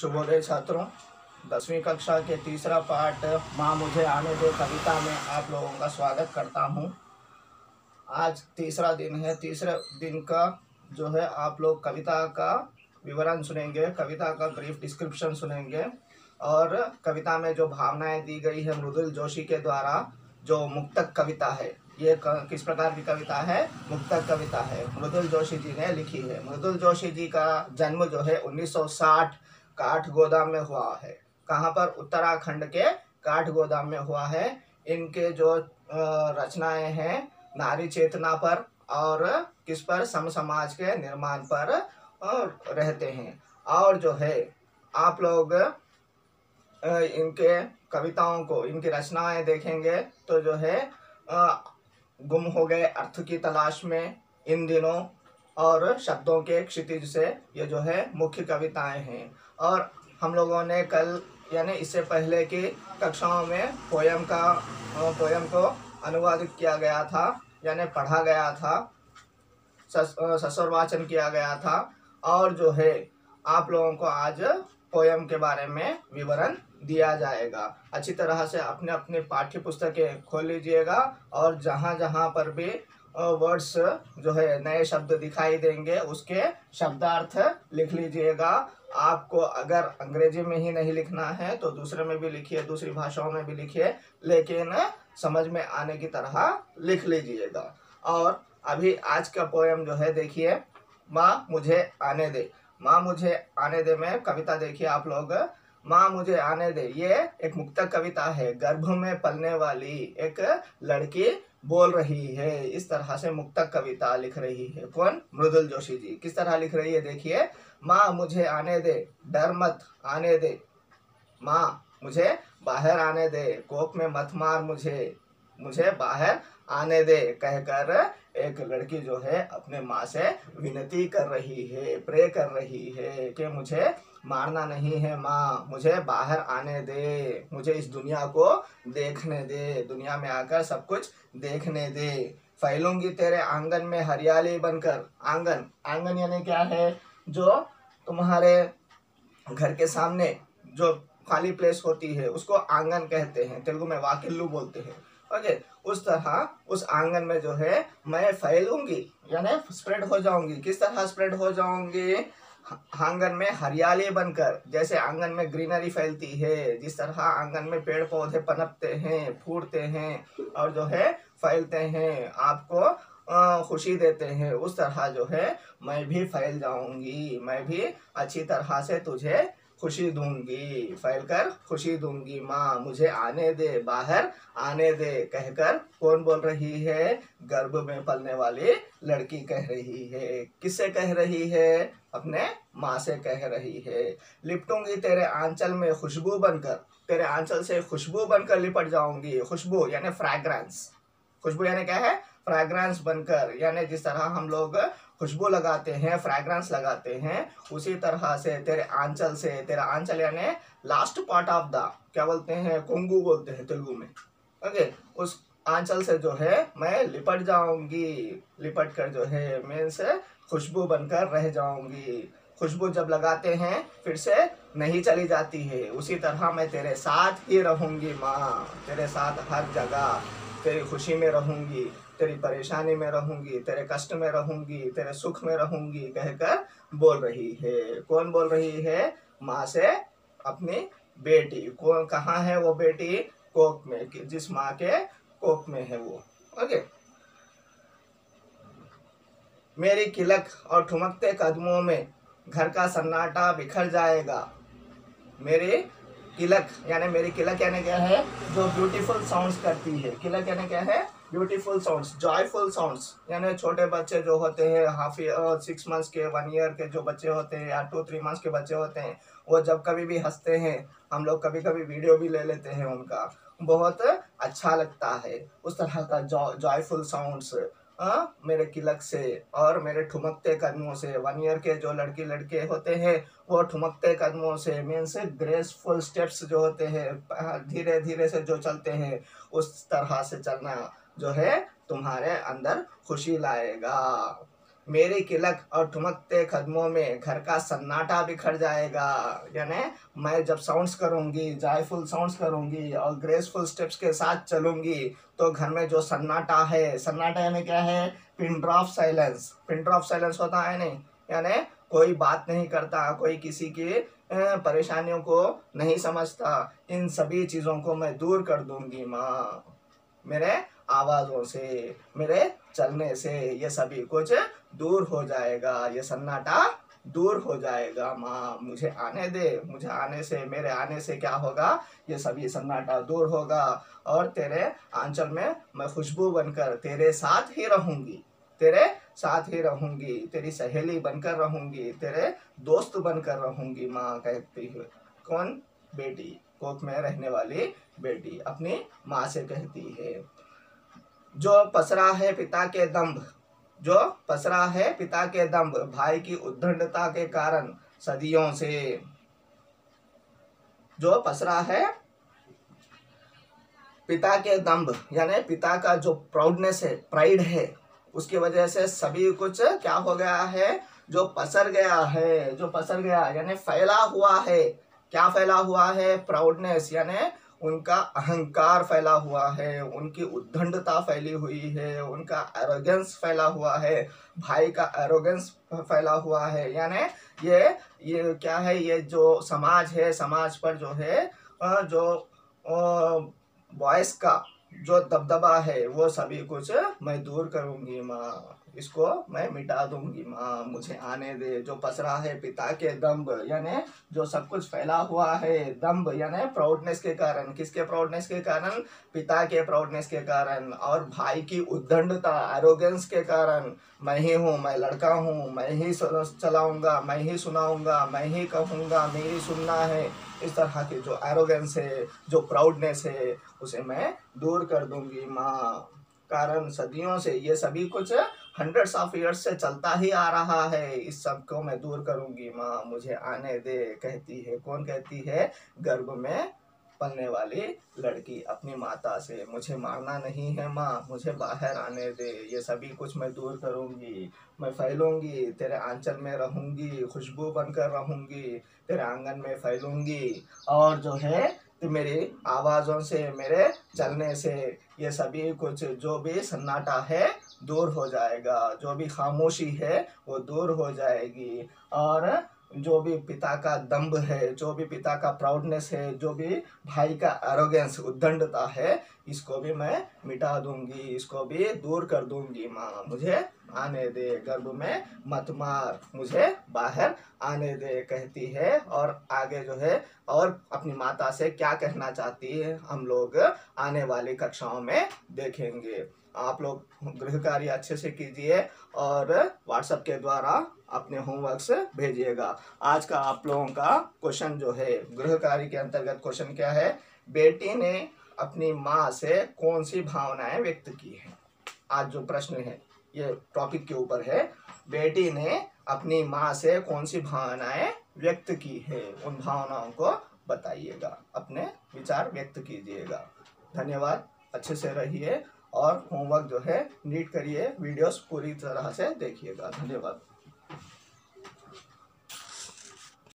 शुभोदय छात्रों, 10वीं कक्षा के तीसरा पाठ माँ मुझे आने दे कविता में आप लोगों का स्वागत करता हूँ। आज तीसरा दिन है। तीसरे दिन का जो है आप लोग कविता का विवरण सुनेंगे, कविता का ब्रीफ डिस्क्रिप्शन सुनेंगे और कविता में जो भावनाएं दी गई है मृदुल जोशी के द्वारा, जो मुक्तक कविता है, ये किस प्रकार की कविता है? मुक्तक कविता है, मृदुल जोशी जी ने लिखी है। मृदुल जोशी जी का जन्म जो है 1960 काठगोदाम में हुआ है। कहाँ पर? उत्तराखंड के काठगोदाम में हुआ है। इनके जो रचनाएं हैं नारी चेतना पर और किस पर? सम समाज के निर्माण पर रहते हैं। और जो है आप लोग इनके कविताओं को, इनकी रचनाएं देखेंगे तो जो है गुम हो गए अर्थ की तलाश में, इन दिनों और शब्दों के क्षितिज से, ये जो है मुख्य कविताएं हैं। और हम लोगों ने कल यानी इससे पहले की कक्षाओं में पोयम को अनुवादित किया गया था, यानी पढ़ा गया था, सस्वर वाचन किया गया था। और जो है आप लोगों को आज पोयम के बारे में विवरण दिया जाएगा। अच्छी तरह से अपने अपने पाठ्य पुस्तकें खोल लीजिएगा और जहाँ जहाँ पर भी वर्ड्स जो है नए शब्द दिखाई देंगे उसके शब्दार्थ लिख लीजिएगा। आपको अगर अंग्रेजी में ही नहीं लिखना है तो दूसरे में भी लिखिए, दूसरी भाषाओं में भी लिखिए, लेकिन समझ में आने की तरह लिख लीजिएगा। और अभी आज का पोयम जो है देखिए, माँ मुझे आने दे। माँ मुझे आने दे में कविता देखिए आप लोग। माँ मुझे आने दे, ये एक मुक्तक कविता है। गर्भ में पलने वाली एक लड़की बोल रही है, इस तरह से मुक्तक कविता लिख रही है। कौन? मृदुल जोशी जी। किस तरह लिख रही है देखिए। माँ मुझे आने दे, डर मत आने दे, माँ मुझे बाहर आने दे, कोख में मत मार मुझे बाहर आने दे, कहकर एक लड़की जो है अपने माँ से विनती कर रही है, प्रे कर रही है कि मुझे मारना नहीं है माँ, मुझे बाहर आने दे, मुझे इस दुनिया को देखने दे, दुनिया में आकर सब कुछ देखने दे। फैलूंगी तेरे आंगन में हरियाली बनकर। आंगन, आंगन यानी क्या है? जो तुम्हारे घर के सामने जो खाली प्लेस होती है उसको आंगन कहते हैं, तेलुगु में वाकिल्लू बोलते हैं। ओके, उस तरह उस आंगन में जो है मैं फैलूंगी यानी स्प्रेड हो जाऊंगी। किस तरह स्प्रेड हो जाऊंगी? आंगन में हरियाली बनकर, जैसे आंगन में ग्रीनरी फैलती है, जिस तरह आंगन में पेड़ पौधे पनपते हैं, फूटते हैं और जो है फैलते हैं, आपको खुशी देते हैं, उस तरह जो है मैं भी फैल जाऊंगी, मैं भी अच्छी तरह से तुझे खुशी दूंगी, फैलकर खुशी दूंगी। माँ मुझे आने दे, बाहर आने दे, कहकर कौन बोल रही है? गर्भ में पलने वाली लड़की कह रही है। किससे कह रही है? अपने माँ से कह रही है। लिपटूंगी तेरे आंचल में खुशबू बनकर, तेरे आंचल से खुशबू बनकर लिपट जाऊंगी। खुशबू यानी फ्रैग्रेंस, खुशबू यानी क्या है? फ्रैग्रेंस बनकर, यानी जिस तरह हम लोग खुशबू लगाते हैं, फ्रैग्रेंस लगाते हैं, उसी तरह से तेरे आंचल से, तेरा आंचल यानी लास्ट पार्ट ऑफ द, क्या बोलते हैं? कोंगू बोलते हैं तेलुगु में। ओके, उस आंचल से जो है मैं लिपट जाऊंगी, लिपट कर जो है मीन्स खुशबू बनकर रह जाऊंगी। खुशबू जब लगाते हैं फिर से नहीं चली जाती है, उसी तरह मैं तेरे साथ ही रहूंगी माँ, तेरे साथ हर जगह, तेरी खुशी में रहूंगी, तेरी परेशानी में रहूंगी, तेरे कष्ट में रहूंगी, तेरे सुख में रहूंगी, कहकर बोल रही है। कौन बोल रही है? माँ से अपनी बेटी। कौन, कहाँ है वो बेटी? कोख में, जिस माँ के कोख में है वो। ओके, मेरी किलक और ठुमकते कदमों में घर का सन्नाटा बिखर जाएगा। मेरी किलक यानी, मेरी किलक यानी क्या है? जो ब्यूटीफुल साउंड्स करती है। किलक यानी क्या है? ब्यूटीफुल साउंड्स, जॉयफुल साउंड्स, यानी छोटे बच्चे जो होते हैं, हाफ 6 मंथ्स के, 1 ईयर के जो बच्चे होते हैं या 2-3 मंथ्स के बच्चे होते हैं, वो जब कभी भी हंसते हैं, हम लोग कभी कभी वीडियो भी ले लेते हैं उनका, बहुत अच्छा लगता है। उस तरह का जॉयफुल साउंड्स मेरे किलक से और मेरे ठुमकते कदमों से। 1 ईयर के जो लड़के होते हैं वो ठुमकते कदमों से मीन्स ग्रेसफुल स्टेप्स जो होते हैं, धीरे धीरे से जो चलते हैं, उस तरह से चलना जो है तुम्हारे अंदर खुशी लाएगा। मेरी किलक और ठुमकते कदमों में घर का सन्नाटा बिखर जाएगा। यानी मैं जब साउंड्स करूंगी, जॉयफुल साउंड्स करूंगी और ग्रेसफुल स्टेप्स के साथ चलूंगी तो घर में जो सन्नाटा है, सन्नाटा यानी क्या है? Pin drop silence. Pin drop silence होता है नहीं, यानी कोई बात नहीं करता, कोई किसी की परेशानियों को नहीं समझता। इन सभी चीज़ों को मैं दूर कर दूंगी माँ, मेरे आवाज़ों से, मेरे चलने से ये सभी कुछ दूर हो जाएगा, ये सन्नाटा दूर हो जाएगा माँ। मुझे आने दे, मुझे आने से, मेरे आने से क्या होगा? ये सभी सन्नाटा दूर होगा और तेरे आंचल में मैं खुशबू बनकर तेरे साथ ही रहूंगी, तेरे साथ ही रहूंगी, तेरी सहेली बनकर रहूंगी, तेरे दोस्त बनकर रहूंगी माँ कहती है। कौन? बेटी, कोख में रहने वाली बेटी अपनी माँ से कहती है। जो पसरा है पिता के दंभ, जो पसरा है पिता के दंभ, भाई की उद्दंडता के कारण सदियों से। जो पसरा है पिता के दंभ यानी पिता का जो प्राउडनेस है, प्राइड है, उसकी वजह से सभी कुछ क्या हो गया है? जो पसर गया है, जो पसर गया यानी फैला हुआ है। क्या फैला हुआ है? प्राउडनेस यानी उनका अहंकार फैला हुआ है, उनकी उद्दंडता फैली हुई है, उनका एरोगेंस फैला हुआ है, भाई का एरोगेंस फैला हुआ है। यानी ये क्या है? ये जो समाज है, समाज पर जो है जो बॉयज का जो दबदबा है वो सभी कुछ मैं दूर करूंगी माँ, इसको मैं मिटा दूंगी माँ, मुझे आने दे। जो पसरा है पिता के दंभ यानी जो सब कुछ फैला हुआ है, दंभ यानी प्राउडनेस के कारण। किसके प्राउडनेस के कारण? पिता के प्राउडनेस के कारण और भाई की उद्दंडता, एरोगेंस के कारण। मैं ही हूँ, मैं लड़का हूँ, मैं ही चलाऊंगा, मैं ही सुनाऊंगा, मैं ही कहूँगा, मेरी सुनना है, इस तरह की जो एरोगेंस है, जो प्राउडनेस है, उसे मैं दूर कर दूंगी माँ। कारण सदियों से ये सभी कुछ हंड्रेड्स ऑफ ईयर्स से चलता ही आ रहा है, इस सब को मैं दूर करूंगी माँ, मुझे आने दे कहती है। कौन कहती है? गर्भ में पलने वाली लड़की अपनी माता से। मुझे मारना नहीं है माँ, मुझे बाहर आने दे, ये सभी कुछ मैं दूर करूंगी, मैं फैलूंगी, तेरे आंचल में रहूंगी, खुशबू बनकर रहूंगी, तेरे आंगन में फैलूंगी और जो है तो मेरी आवाज़ों से, मेरे चलने से ये सभी कुछ जो भी सन्नाटा है दूर हो जाएगा, जो भी खामोशी है वो दूर हो जाएगी और जो भी पिता का दंभ है, जो भी पिता का प्राउडनेस है, जो भी भाई का एरोगेंस, उद्दंडता है, इसको भी मैं मिटा दूंगी, इसको भी दूर कर दूंगी माँ। मुझे आने दे, गर्भ में मत मार, मुझे बाहर आने दे कहती है। और आगे जो है और अपनी माता से क्या कहना चाहती है हम लोग आने वाली कक्षाओं में देखेंगे। आप लोग गृह कार्य अच्छे से कीजिए और व्हाट्सएप के द्वारा अपने होमवर्क्स भेजिएगा। आज का आप लोगों का क्वेश्चन जो है गृह कार्य के अंतर्गत क्वेश्चन क्या है? बेटी ने अपनी माँ से कौन सी भावनाएं व्यक्त की हैं? आज जो प्रश्न है ये टॉपिक के ऊपर है। बेटी ने अपनी माँ से कौन सी भावनाएं व्यक्त की है, उन भावनाओं को बताइएगा, अपने विचार व्यक्त कीजिएगा। धन्यवाद, अच्छे से रहिए और होमवर्क जो है नीट करिए, वीडियोस पूरी तरह से देखिएगा। धन्यवाद।